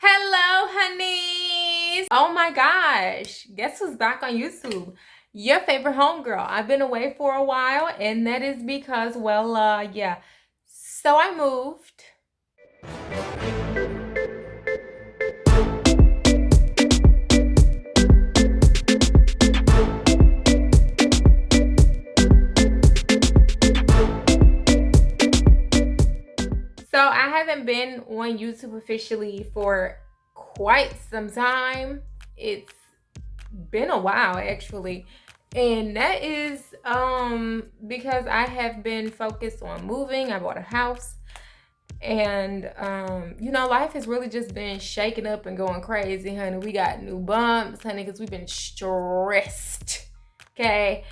Hello, honeys. Oh my gosh. Guess who's back on YouTube? Your favorite homegirl. I've been away for a while, and that is because, yeah. So I moved. So I haven't been on YouTube officially for quite some time. It's been a while actually. And that is because I have been focused on moving. I bought a house. And life has really just been shaking up and going crazy, honey. We got new bumps, honey, because we've been stressed. Okay.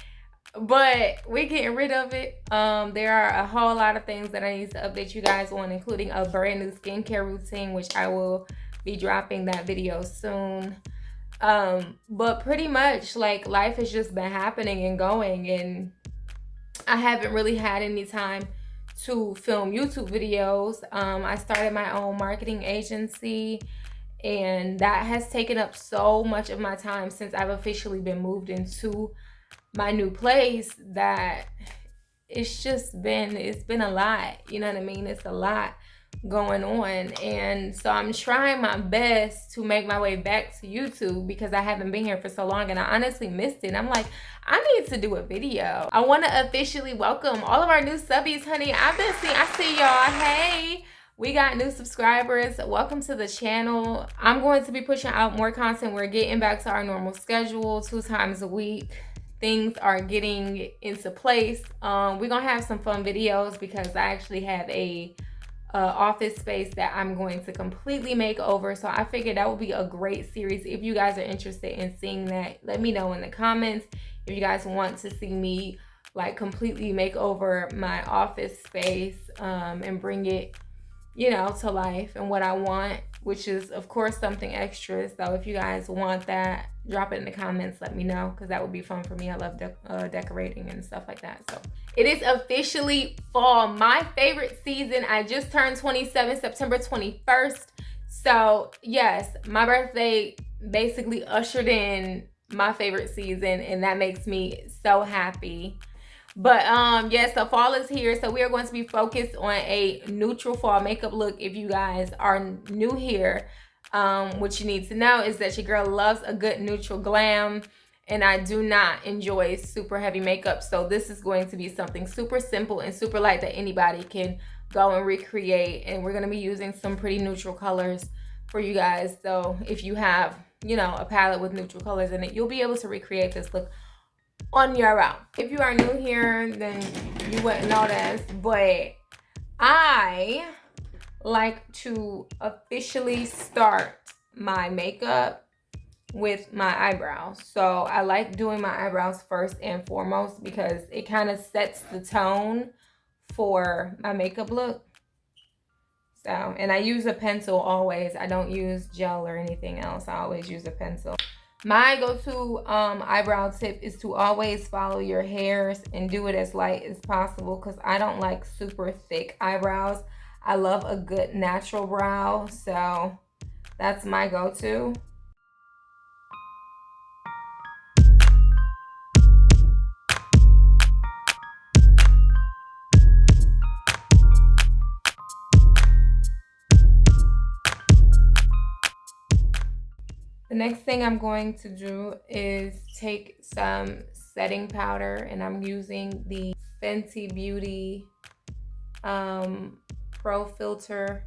But we're getting rid of it. There are a whole lot of things that I need to update you guys on, including a brand new skincare routine, which I will be dropping that video soon. But pretty much like life has just been happening and going, and I haven't really had any time to film YouTube videos. I started my own marketing agency, and that has taken up so much of my time since I've officially been moved into my new place that it's been a lot. You know what I mean? It's a lot going on, and so I'm trying my best to make my way back to YouTube because I haven't been here for so long and I honestly missed it. I'm like, I need to do a video. I want to officially welcome all of our new subbies, honey. I see y'all. Hey, we got new subscribers. Welcome to the channel. I'm going to be pushing out more content. We're getting back to our normal schedule 2 times a week. Things are getting into place. We're gonna have some fun videos because I actually have a office space that I'm going to completely make over. So I figured that would be a great series. If you guys are interested in seeing that, let me know in the comments. If you guys want to see me like completely make over my office space and bring it, to life and what I want, which is of course something extra. So if you guys want that, drop it in the comments. Let me know because that would be fun for me. I love decorating and stuff like that. So it is officially fall, my favorite season. I just turned 27, September 21st. So yes, my birthday basically ushered in my favorite season, and that makes me so happy. But so fall is here. So we are going to be focused on a neutral fall makeup look. If you guys are new here, what you need to know is that your girl loves a good neutral glam, and I do not enjoy super heavy makeup. So this is going to be something super simple and super light that anybody can go and recreate. And we're going to be using some pretty neutral colors for you guys. So if you have, a palette with neutral colors in it, you'll be able to recreate this look on your own. If you are new here, then you wouldn't know this, but I like to officially start my makeup with my eyebrows. So I like doing my eyebrows first and foremost because it kind of sets the tone for my makeup look. So, and I use a pencil always. I don't use gel or anything else. I always use a pencil. My go-to eyebrow tip is to always follow your hairs and do it as light as possible because I don't like super thick eyebrows. I love a good natural brow, so that's my go-to. The next thing I'm going to do is take some setting powder, and I'm using the Fenty Beauty Pro Filter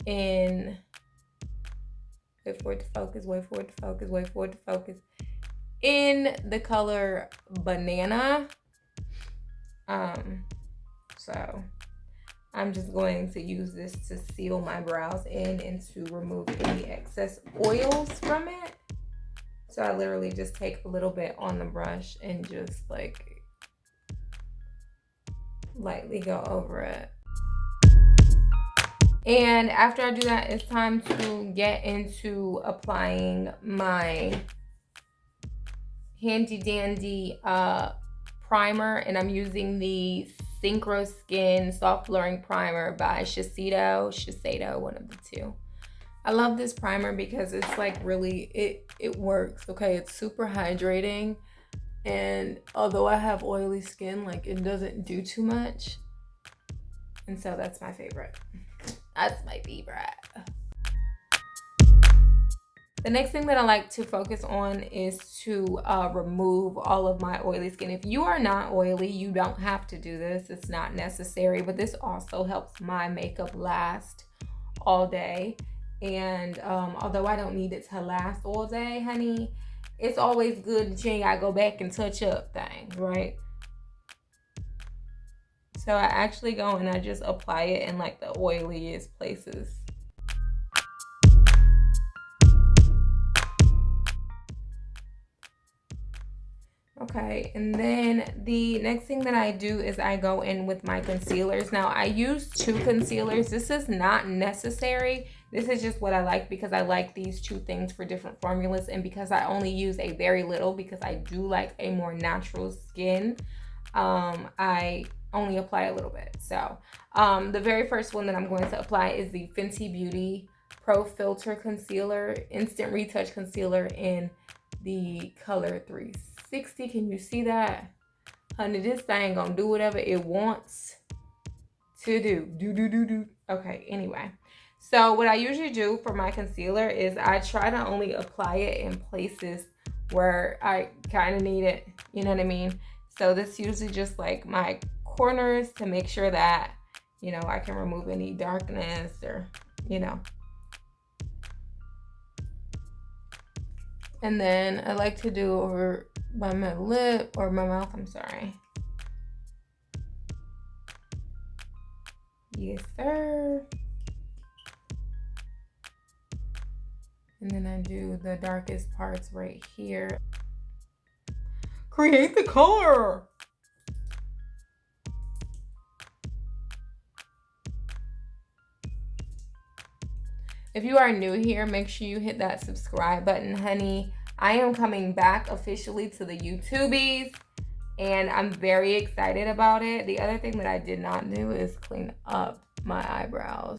in, wait for it to focus, in the color Banana. So I'm just going to use this to seal my brows in and to remove any excess oils from it. So I literally just take a little bit on the brush and just like lightly go over it. And after I do that, it's time to get into applying my handy dandy primer, and I'm using the Synchro Skin Soft Blurring Primer by Shiseido, one of the two. I love this primer because it's like really, it works, okay? It's super hydrating. And although I have oily skin, like it doesn't do too much. And so that's my favorite. That's my favorite. The next thing that I like to focus on is to remove all of my oily skin. If you are not oily, you don't have to do this. It's not necessary, but this also helps my makeup last all day. And although I don't need it to last all day, honey, it's always good that you ain't gotta go back and touch up things, right? So I actually go and I just apply it in like the oiliest places. Okay, and then the next thing that I do is I go in with my concealers. Now I use 2 concealers. This is not necessary. This is just what I like because I like these 2 things for different formulas, and because I only use a very little because I do like a more natural skin. I only apply a little bit. So the very first one that I'm going to apply is the Fenty Beauty Pro Filter Concealer, Instant Retouch Concealer in the color 360. Can you see that? Honey, this thing gonna do whatever it wants to do. Okay, anyway. So what I usually do for my concealer is I try to only apply it in places where I kind of need it. You know what I mean? So this usually just like my corners to make sure that, you know, I can remove any darkness or, you know. And then I like to do over by my lip or my mouth, I'm sorry. Yes, sir. And then I do the darkest parts right here. Create the color. If you are new here, make sure you hit that subscribe button, honey. I am coming back officially to the YouTubies, and I'm very excited about it. The other thing that I did not do is clean up my eyebrows.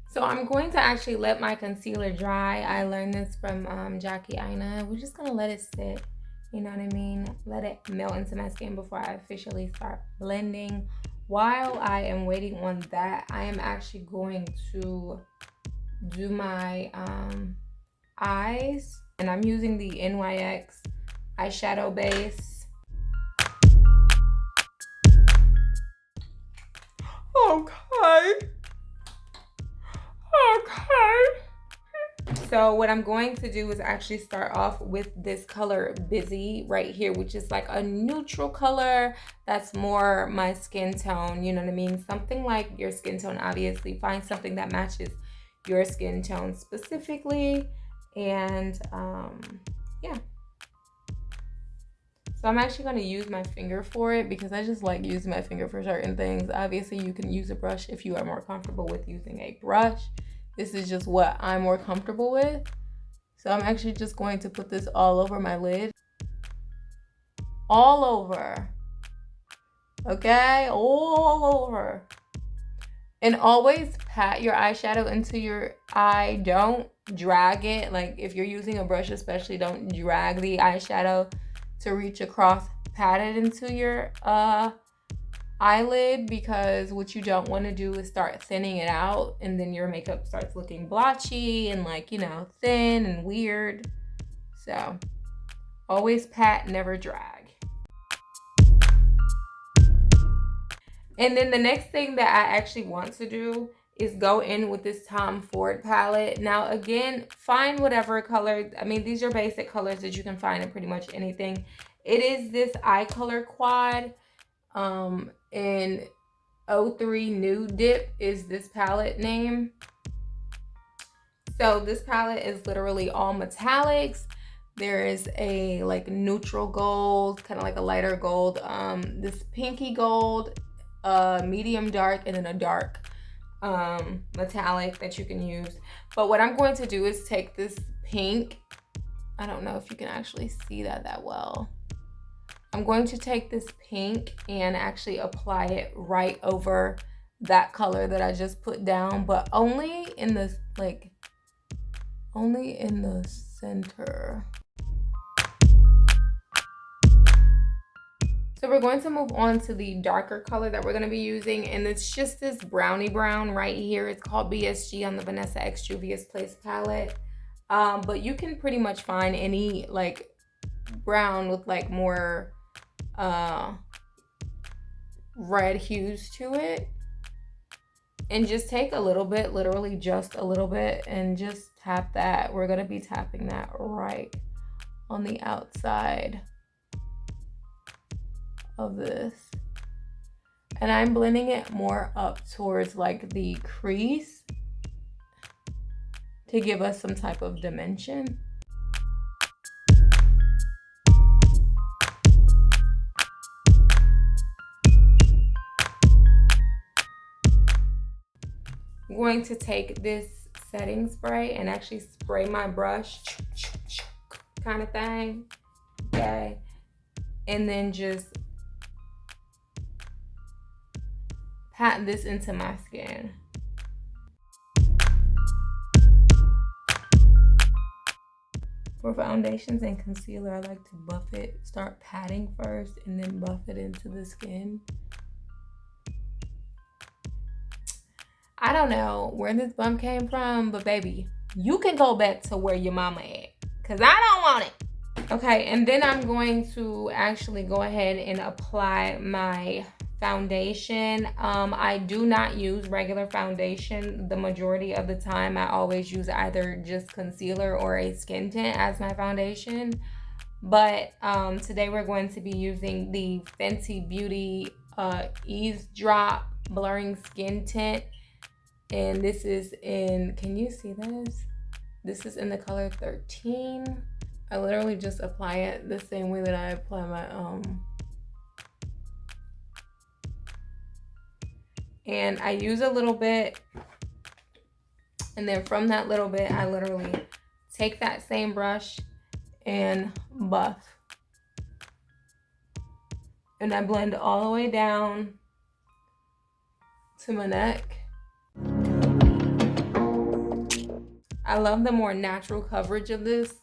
So I'm going to actually let my concealer dry. I learned this from Jackie Aina. We're just gonna let it sit, you know what I mean? Let it melt into my skin before I officially start blending. While I am waiting on that, I am actually going to do my eyes, and I'm using the NYX eyeshadow base. Okay. So what I'm going to do is actually start off with this color Busy right here, which is like a neutral color that's more my skin tone, you know what I mean? Something like your skin tone, obviously. Find something that matches your skin tone specifically. And yeah. So I'm actually going to use my finger for it because I just like using my finger for certain things. Obviously, you can use a brush if you are more comfortable with using a brush. This is just what I'm more comfortable with. So I'm actually just going to put this all over my lid. All over. Okay? All over. And always pat your eyeshadow into your eye. Don't drag it. Like if you're using a brush especially, don't drag the eyeshadow to reach across. Pat it into your eyelid, because what you don't want to do is start thinning it out and then your makeup starts looking blotchy and like, you know, thin and weird. So always pat, never drag. And then the next thing that I actually want to do is go in with this Tom Ford palette. Now again, find whatever color. I mean, these are basic colors that you can find in pretty much anything. It is this eye color quad. And 03 Nude Dip is this palette name. So this palette is literally all metallics. There is a like neutral gold, kind of like a lighter gold, this pinky gold, medium dark, and then a dark metallic that you can use. But what I'm going to do is take this pink. I don't know if you can actually see that well. I'm going to take this pink and actually apply it right over that color that I just put down, but only in the only in the center. So we're going to move on to the darker color that we're going to be using, and it's just this brownie brown right here. It's called BSG on the Vanessa X Juvia's Place palette. But you can pretty much find any like brown with like more red hues to it. And just take a little bit, literally just a little bit, and just tap that. We're going to be tapping that right on the outside of this. And I'm blending it more up towards like the crease to give us some type of dimension. I'm going to take this setting spray and actually spray my brush kind of thing. Okay. And then just pat this into my skin. For foundations and concealer, I like to buff it. Start patting first and then buff it into the skin. I don't know where this bump came from, but baby, you can go back to where your mama at, because I don't want it. Okay, and then I'm going to actually go ahead and apply my foundation. I do not use regular foundation the majority of the time. I always use either just concealer or a skin tint as my foundation. But today we're going to be using the Fenty Beauty Eavesdrop Blurring Skin Tint. And this is in, can you see this? This is in the color 13. I literally just apply it the same way that I apply my and I use a little bit, and then from that little bit I literally take that same brush and buff, and I blend all the way down to my neck. I love the more natural coverage of this,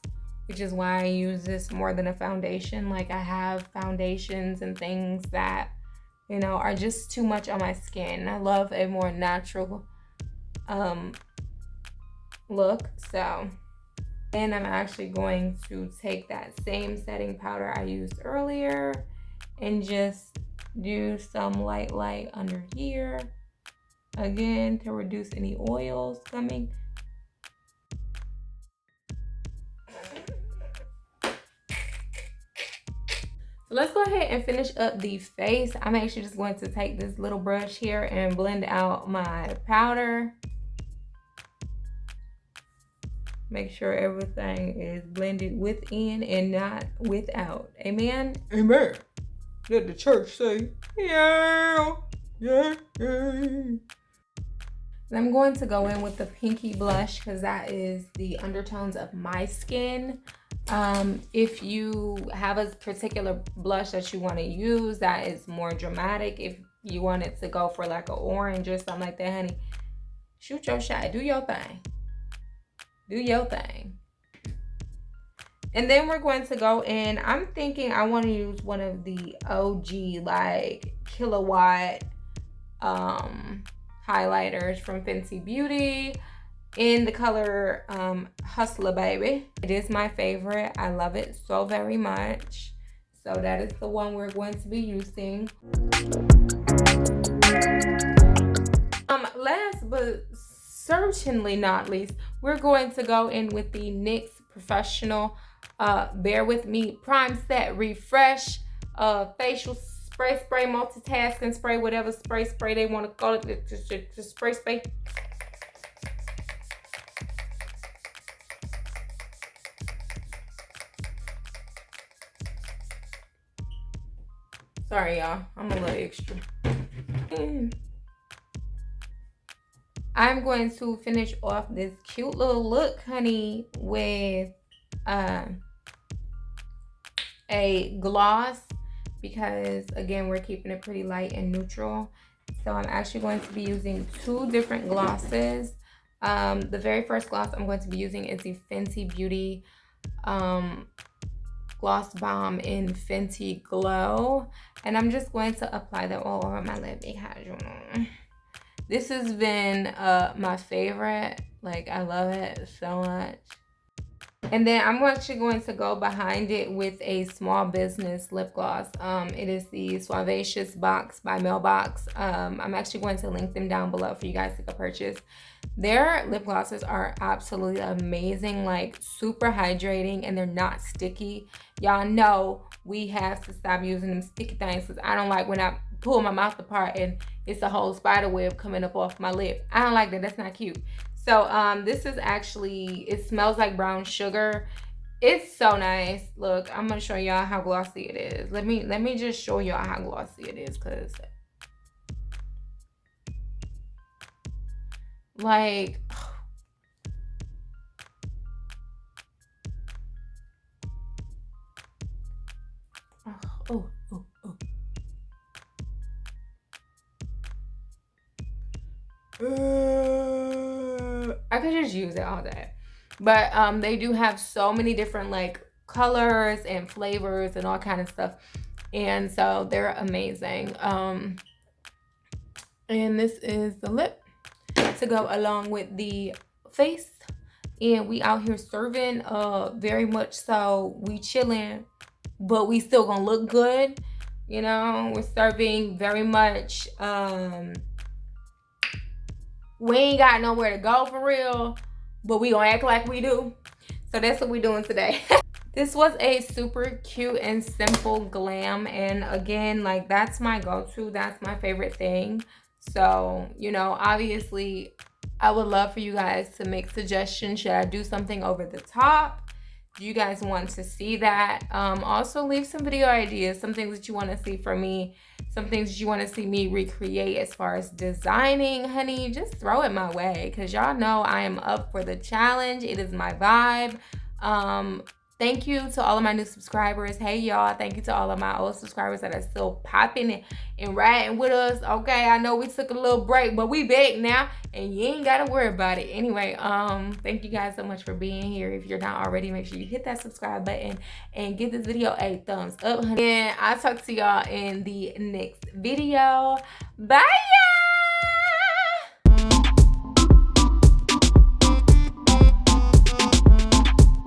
which is why I use this more than a foundation. Like, I have foundations and things that, you know, are just too much on my skin. I love a more natural look. So then I'm actually going to take that same setting powder I used earlier and just do some light under here, again, to reduce any oils coming. So let's go ahead and finish up the face. I'm actually just going to take this little brush here and blend out my powder. Make sure everything is blended within and not without. Amen? Amen. Let the church say, yeah, yeah, yeah. I'm going to go in with the pinky blush because that is the undertones of my skin. If you have a particular blush that you want to use that is more dramatic, if you want it to go for like an orange or something like that, honey, shoot your shot. Do your thing. Do your thing. And then we're going to go in. I'm thinking I want to use one of the OG like kilowatt highlighters from Fenty Beauty in the color Hustler Baby. It is my favorite. I love it so very much. So that is the one we're going to be using. Last but certainly not least, we're going to go in with the NYX Professional Bear With Me Prime Set Refresh facial spray, multitasking spray, whatever spray they want to call it, just spray. Sorry, y'all, I'm a little extra. I'm going to finish off this cute little look, honey, with a gloss, because again, we're keeping it pretty light and neutral. So I'm actually going to be using two different glosses. The very first gloss I'm going to be using is the Fenty Beauty um, Gloss Bomb in Fenty Glow. And I'm just going to apply that all over my lip because, you know, this has been my favorite. Like, I love it so much. And then I'm actually going to go behind it with a small business lip gloss. It is the Suavacious Box by Mailbox. I'm actually going to link them down below for you guys to go purchase. Their lip glosses are absolutely amazing, like super hydrating, and they're not sticky. Y'all know we have to stop using them sticky things because I don't like when I pull my mouth apart and it's a whole spider web coming up off my lip. I don't like that. That's not cute. So this is actually, it smells like brown sugar. It's so nice. Look, I'm gonna show y'all how glossy it is. Let me just show y'all how glossy it is, cause like oh, oh, oh. I could just use it all day. But they do have so many different like colors and flavors and all kind of stuff. And so they're amazing. And this is the lip to go along with the face. And we out here serving very much so. We chilling, but we still gonna look good. You know, we're serving very much we ain't got nowhere to go for real, but we gonna act like we do. So that's what we're doing today. This was a super cute and simple glam, and again, like, that's my go-to. That's my favorite thing. So, you know, obviously I would love for you guys to make suggestions. Should I do something over the top? Do you guys want to see that? Also leave some video ideas, some things that you want to see from me, some things that you want to see me recreate as far as designing. Honey, just throw it my way, because y'all know I am up for the challenge. It is my vibe. Thank you to all of my new subscribers. Hey, y'all. Thank you to all of my old subscribers that are still popping and riding with us. Okay, I know we took a little break, but we back now, and you ain't got to worry about it. Anyway, thank you guys so much for being here. If you're not already, make sure you hit that subscribe button and give this video a thumbs up, honey. And I'll talk to y'all in the next video. Bye, y'all.